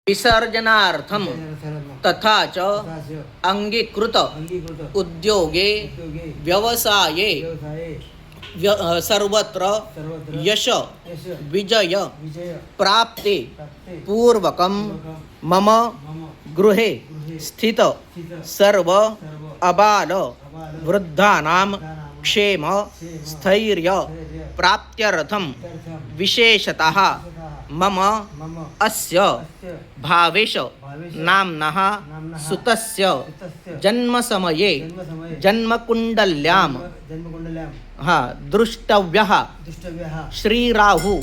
विसर्जनार्थम तथा च अंगीकृत उद्योगे व्यवसाये सर्वत्र यश विजय प्राप्ते पूर्वकं मम गृहे स्थित सर्व अबाल वृद्धानां क्षेम स्थैर्य प्राप्त्यर्थं विशेषतः मम अस्य भावेश नाम्नः सुतस्य जन्मसमये जन्मकुण्डल्यां दृष्टव्यः श्रीराहु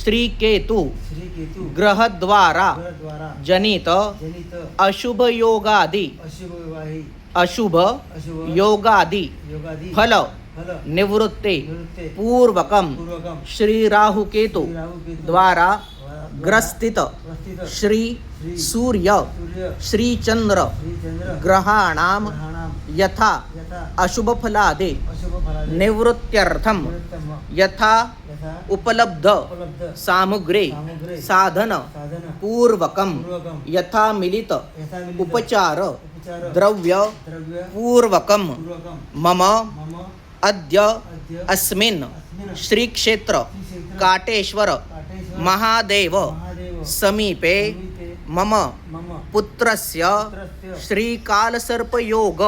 श्रीकेतु ग्रहद्वारा जनित अशुभ योगादि फल निवृत्ते पूर्वकम श्री राहु केतु द्वारा ग्रस्थित श्री सूर्य श्री चंद्र ग्रहाणां यथा अशुभ फलादे निवृत्त्यर्थम यथा उपलब्ध सामग्रे साधन पूर्वकम यथा मिलित उपचार द्रव्य पूर्वकम मम अद्य अस्मिन् श्री क्षेत्र काटेश्वर महादेव समीपे मम पुत्रस्य श्रीकालसर्पयोग